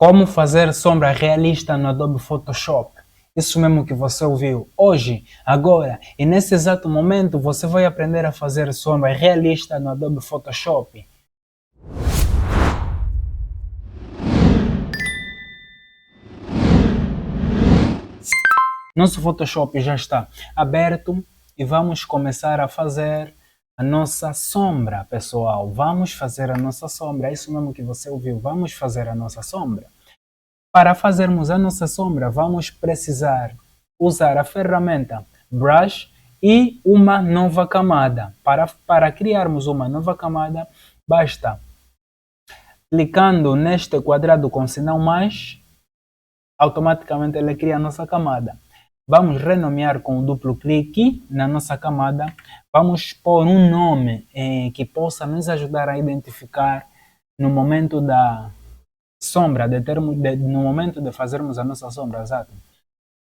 Como fazer sombra realista no Adobe Photoshop. Isso mesmo que você ouviu. Hoje, agora e nesse exato momento você vai aprender a fazer sombra realista no Adobe Photoshop. Nosso Photoshop já está aberto e vamos começar a fazer a nossa sombra, pessoal. Vamos fazer a nossa sombra. É isso mesmo que você ouviu. Vamos fazer a nossa sombra. Para fazermos a nossa sombra, vamos precisar usar a ferramenta Brush e uma nova camada. Para criarmos uma nova camada, basta clicando neste quadrado com sinal mais, automaticamente ele cria a nossa camada. Vamos renomear com um duplo clique na nossa camada. Vamos pôr um nome que possa nos ajudar a identificar no momento da sombra, no momento de fazermos a nossa sombra, exato.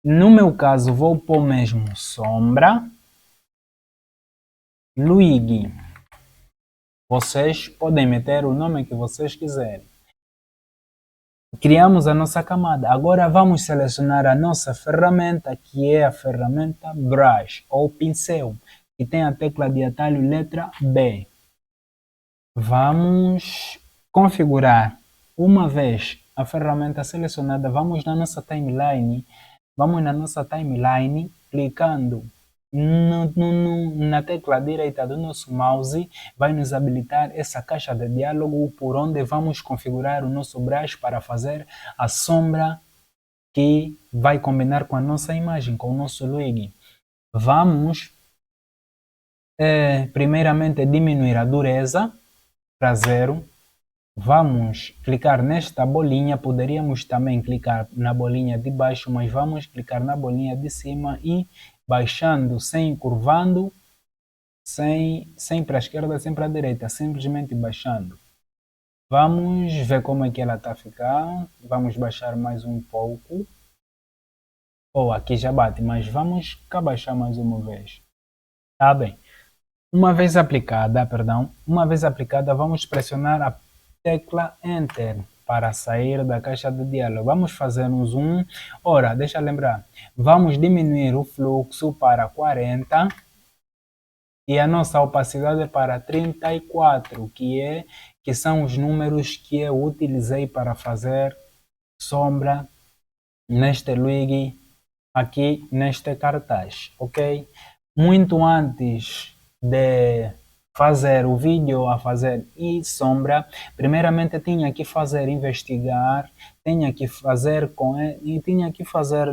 No meu caso, vou pôr mesmo sombra Luigi. Vocês podem meter o nome que vocês quiserem. Criamos a nossa camada. Agora vamos selecionar a nossa ferramenta, que é a ferramenta Brush ou pincel, que tem a tecla de atalho letra B. Vamos configurar uma vez a ferramenta selecionada. Vamos na nossa timeline. Clicando na tecla direita do nosso mouse, vai nos habilitar essa caixa de diálogo por onde vamos configurar o nosso brush para fazer a sombra que vai combinar com a nossa imagem, com o nosso Luigi. Vamos primeiramente diminuir a dureza para 0. Vamos clicar nesta bolinha, poderíamos também clicar na bolinha de baixo, mas vamos clicar na bolinha de cima e baixando, sem curvando, sem para a esquerda, sem para a direita, simplesmente baixando. Vamos ver como é que ela está a ficar. Vamos baixar mais um pouco. Aqui já bate, mas vamos cá baixar mais uma vez. Tá bem. Uma vez aplicada, vamos pressionar a tecla Enter para sair da caixa de diálogo. Vamos fazer um zoom. Ora, deixa eu lembrar. Vamos diminuir o fluxo para 40 e a nossa opacidade para 34, que são os números que eu utilizei para fazer sombra neste Luigi aqui neste cartaz, ok? Muito antes de fazer o vídeo a fazer e sombra, primeiramente tinha que fazer investigar, tinha que fazer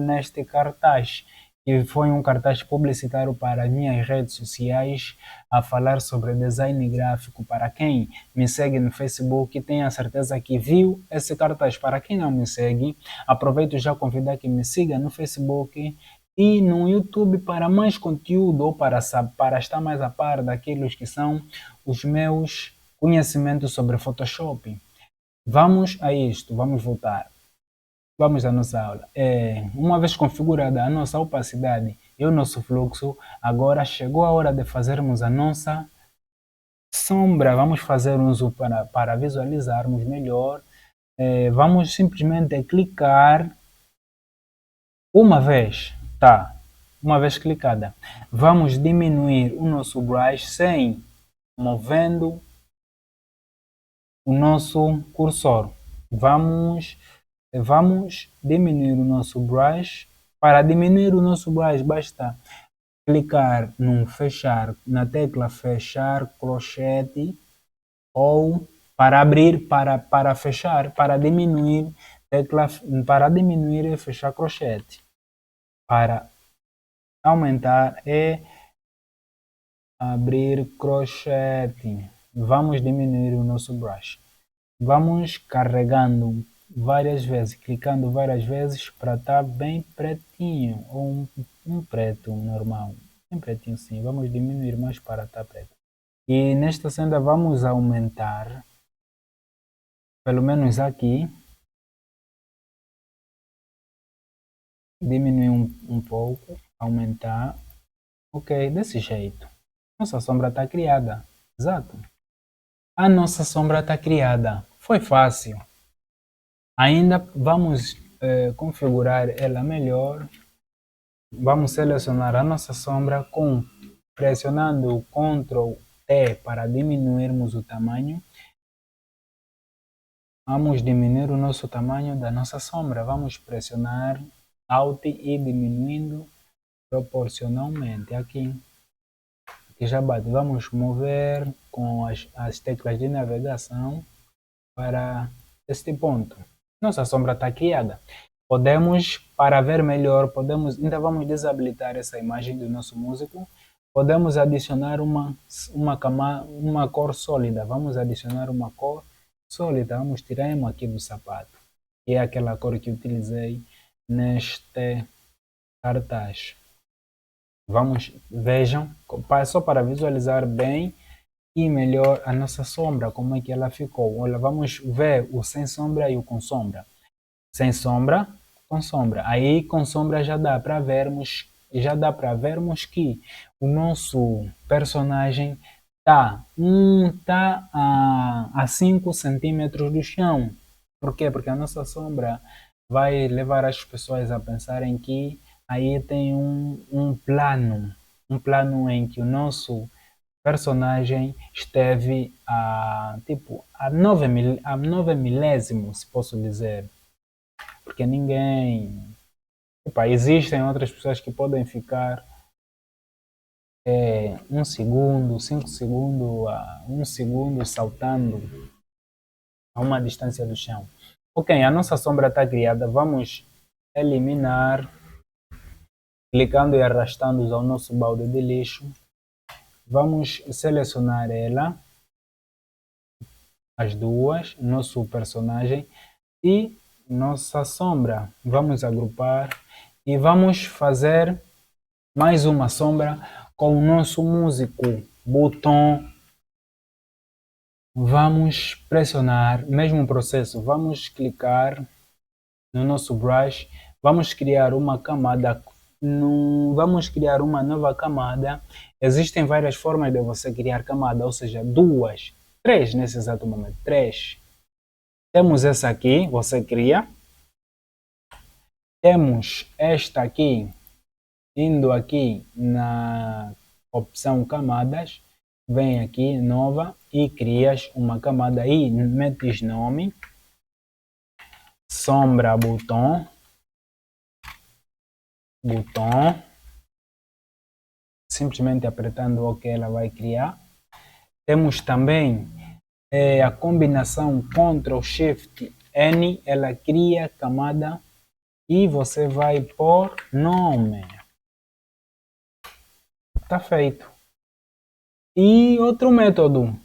neste cartaz, que foi um cartaz publicitário para as minhas redes sociais, a falar sobre design gráfico. Para quem me segue no Facebook, tenho a certeza que viu esse cartaz. Para quem não me segue, aproveito já convidar que me siga no Facebook e no YouTube para mais conteúdo ou para estar mais a par daqueles que são os meus conhecimentos sobre Photoshop. Vamos a isto, vamos voltar. Vamos à nossa aula. Uma vez configurada a nossa opacidade e o nosso fluxo, agora chegou a hora de fazermos a nossa sombra. Vamos fazer um zoom para visualizarmos melhor. Vamos simplesmente clicar uma vez. Tá, uma vez clicada, vamos diminuir o nosso brush sem movendo o nosso cursor. Vamos diminuir o nosso brush. Para diminuir o nosso brush, basta clicar no fechar, na tecla fechar crochete, ou para abrir, para fechar, para diminuir e fechar crochete. Para aumentar e abrir crochete. Vamos diminuir o nosso brush. Vamos carregando várias vezes, clicando várias vezes para estar bem pretinho, ou um preto normal. Bem pretinho sim, vamos diminuir mais para estar preto. E nesta senda vamos aumentar, pelo menos aqui, diminuir um pouco, aumentar, ok, desse jeito. Nossa sombra está criada, exato. A nossa sombra está criada, foi fácil. Ainda vamos configurar ela melhor. Vamos selecionar a nossa sombra pressionando o Ctrl T para diminuirmos o tamanho. Vamos diminuir o nosso tamanho da nossa sombra. Vamos pressionar Alt e diminuindo proporcionalmente aqui. Aqui já bate. Vamos mover com as teclas de navegação para este ponto. Nossa sombra está criada. Podemos, para ver melhor, ainda vamos desabilitar essa imagem do nosso músico. Podemos adicionar uma cor sólida. Vamos adicionar uma cor sólida. Vamos tirar aqui do sapato, que é aquela cor que utilizei neste cartaz. Vejam, só para visualizar bem e melhor a nossa sombra, como é que ela ficou. Olha, vamos ver o sem sombra e o com sombra. Sem sombra, com sombra. Aí com sombra já dá para vermos que o nosso personagem está a 5 centímetros do chão. Por quê? Porque a nossa sombra vai levar as pessoas a pensarem que aí tem um plano em que o nosso personagem esteve a 9 milésimos, se posso dizer. Porque existem outras pessoas que podem ficar 1 segundo, 5 segundos, 1 segundo saltando a uma distância do chão. Ok, a nossa sombra está criada. Vamos eliminar, clicando e arrastando ao nosso balde de lixo. Vamos selecionar ela, as duas, nosso personagem e nossa sombra. Vamos agrupar e vamos fazer mais uma sombra com o nosso músico. Botão. Vamos pressionar, mesmo processo, vamos clicar no nosso brush, vamos criar uma camada, vamos criar uma nova camada. Existem várias formas de você criar camada, ou seja, três nesse exato momento, três. Temos essa aqui, você cria. Temos esta aqui, indo aqui na opção camadas, vem aqui nova e crias uma camada aí, metes nome, sombra botão, simplesmente apertando OK ela vai criar. Temos também a combinação Ctrl Shift N, ela cria camada e você vai pôr nome. Tá feito. E outro método,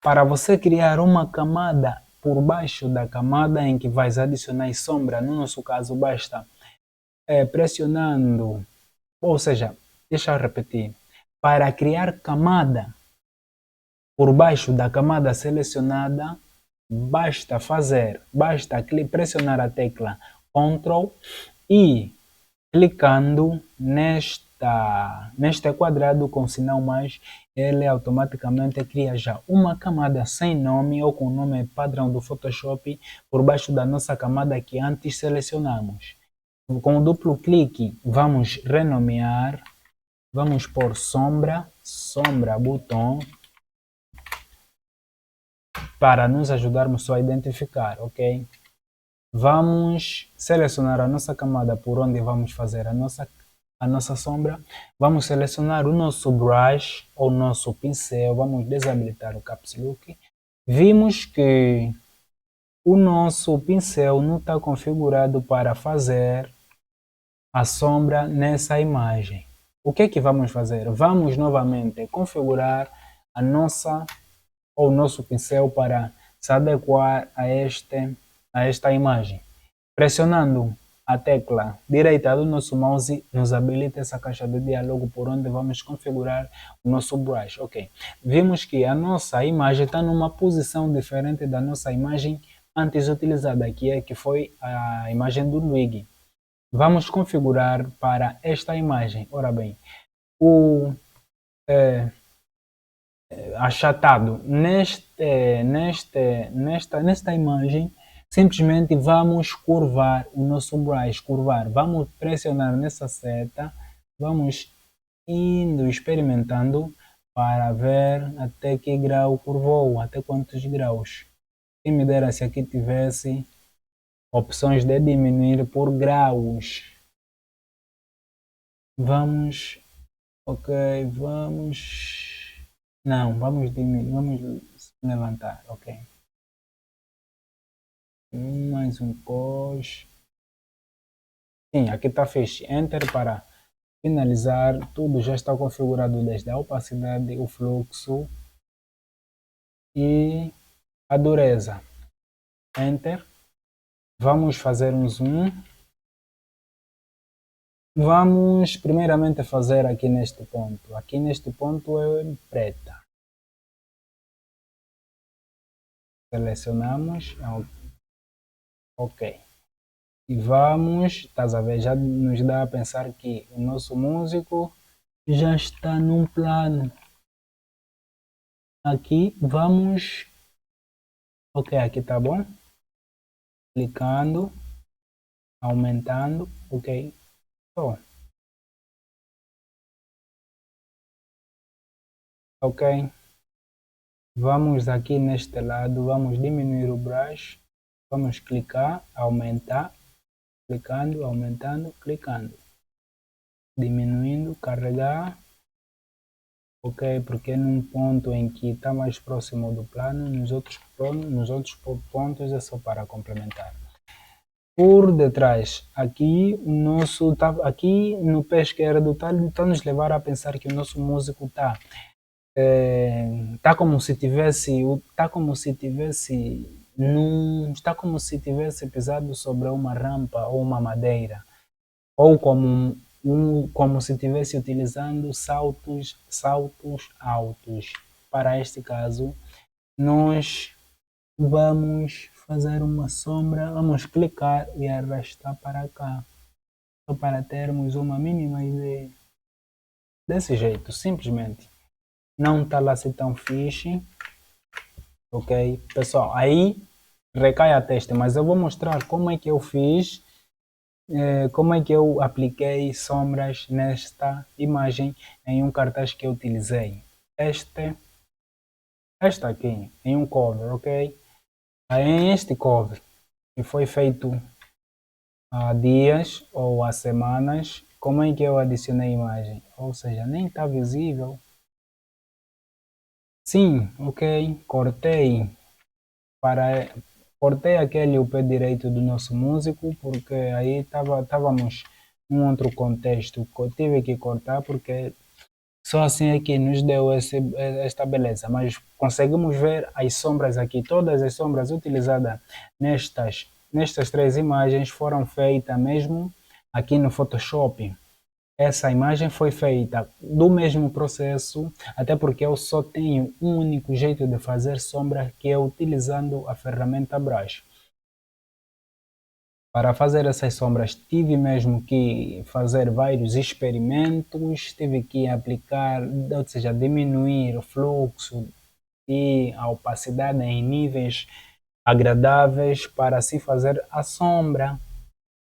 para você criar uma camada por baixo da camada em que vais adicionar sombra, no nosso caso basta pressionando, ou seja, deixa eu repetir, para criar camada por baixo da camada selecionada, basta pressionar a tecla Ctrl e clicando neste quadrado com sinal mais, ele automaticamente cria já uma camada sem nome ou com o nome padrão do Photoshop por baixo da nossa camada que antes selecionamos. Com o duplo clique vamos renomear, vamos por sombra botão, para nos ajudarmos só a identificar, ok? Vamos selecionar a nossa camada por onde vamos fazer a nossa sombra. Vamos selecionar o nosso brush ou nosso pincel. Vamos desabilitar o Caps Lock. Vimos que o nosso pincel não está configurado para fazer a sombra nessa imagem. O que é que vamos fazer? Vamos novamente configurar o nosso pincel para se adequar a esta imagem. Pressionando a tecla direita do nosso mouse, nos habilita essa caixa de diálogo por onde vamos configurar o nosso brush. Ok, vimos que a nossa imagem está numa posição diferente da nossa imagem antes utilizada, que foi a imagem do Luigi. Vamos configurar para esta imagem. Ora bem, o achatado nesta imagem simplesmente vamos curvar o nosso brush, curvar. Vamos pressionar nessa seta, vamos indo experimentando para ver até que grau curvou, até quantos graus. Quem me dera se aqui tivesse opções de diminuir por graus. Vamos, ok, vamos, não, vamos diminuir, vamos levantar, ok. Mais um cos. Sim, aqui está fixe. Enter para finalizar. Tudo já está configurado desde a opacidade, o fluxo e a dureza. Enter. Vamos fazer um zoom. Vamos primeiramente fazer aqui neste ponto. Aqui neste ponto é preta. Selecionamos. Ok. E vamos, estás a ver, já nos dá a pensar que o nosso músico já está num plano. Aqui vamos, ok, aqui tá bom. Clicando, aumentando, ok. Oh. Ok. Vamos aqui neste lado, vamos diminuir o brush. Vamos clicar, aumentar, clicando, aumentando, clicando. Diminuindo, carregar. Ok, porque num ponto em que está mais próximo do plano, nos outros pontos é só para complementar. Por detrás, aqui o nosso aqui no pé esquerdo tá nos levar a pensar que o nosso músico tá como se tivesse pisado sobre uma rampa ou uma madeira, ou como se estivesse utilizando saltos altos. Para este caso, nós vamos fazer uma sombra, vamos clicar e arrastar para cá, só para termos uma mínima ideia. Desse jeito, simplesmente. Não está lá assim tão fixe. Ok, pessoal, aí recai a testa, mas eu vou mostrar como é que eu fiz, como é que eu apliquei sombras nesta imagem em um cartaz que eu utilizei. Esta aqui, em um cover, ok? Aí em este cover, que foi feito há dias ou há semanas, como é que eu adicionei a imagem? Ou seja, nem está visível. Sim, ok, cortei aquele o pé direito do nosso músico, porque aí estávamos num outro contexto. Tive que cortar porque só assim é que nos deu esta beleza. Mas conseguimos ver as sombras aqui. Todas as sombras utilizadas nestas três imagens foram feitas mesmo aqui no Photoshop. Essa imagem foi feita do mesmo processo, até porque eu só tenho um único jeito de fazer sombra, que é utilizando a ferramenta Brush. Para fazer essas sombras tive mesmo que fazer vários experimentos, tive que aplicar, ou seja, diminuir o fluxo e a opacidade em níveis agradáveis para assim fazer a sombra.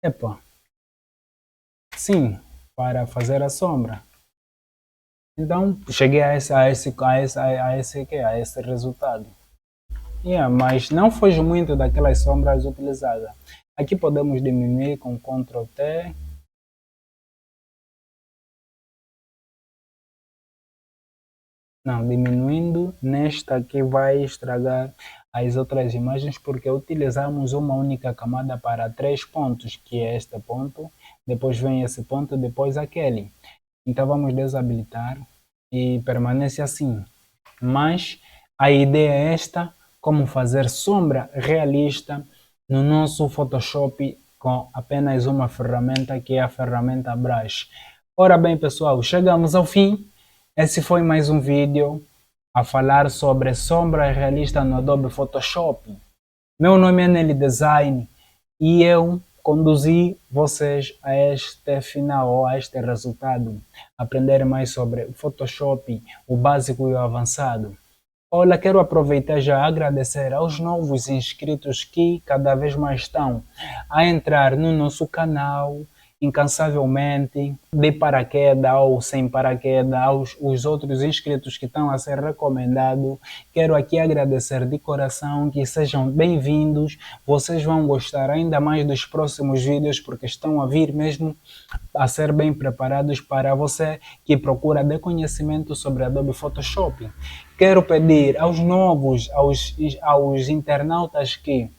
Epa, sim, para fazer a sombra. Então cheguei a esse resultado. Yeah, mas não foge muito daquelas sombras utilizadas. Aqui podemos diminuir com Ctrl T. Não, diminuindo, nesta aqui vai estragar as outras imagens porque utilizamos uma única camada para três pontos, que é este ponto, depois vem esse ponto, depois aquele. Então vamos desabilitar e permanece assim. Mas a ideia é esta, como fazer sombra realista no nosso Photoshop com apenas uma ferramenta, que é a ferramenta Brush. Ora bem pessoal, chegamos ao fim. Esse foi mais um vídeo a falar sobre sombra realista no Adobe Photoshop. Meu nome é Nelly Design e eu conduzi vocês a este final, ou a este resultado. Aprender mais sobre o Photoshop, o básico e o avançado. Olha, quero aproveitar já a agradecer aos novos inscritos que cada vez mais estão a entrar no nosso canal incansavelmente, de paraquedas ou sem paraquedas, aos os outros inscritos que estão a ser recomendados. Quero aqui agradecer de coração, que sejam bem-vindos. Vocês vão gostar ainda mais dos próximos vídeos, porque estão a vir mesmo a ser bem preparados para você que procura de conhecimento sobre Adobe Photoshop. Quero pedir aos novos, aos internautas que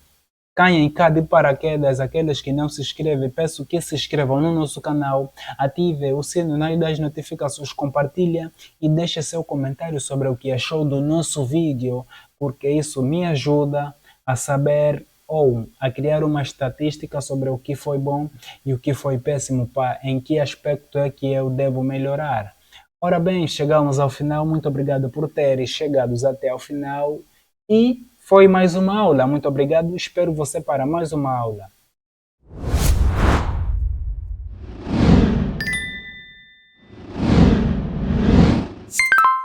caem cá de paraquedas, aqueles que não se inscrevem, peço que se inscrevam no nosso canal, ative o sino das notificações, compartilha e deixe seu comentário sobre o que achou do nosso vídeo, porque isso me ajuda a saber ou a criar uma estatística sobre o que foi bom e o que foi péssimo, em que aspecto é que eu devo melhorar. Ora bem, chegamos ao final. Muito obrigado por terem chegado até ao final. E foi mais uma aula. Muito obrigado. Espero você para mais uma aula.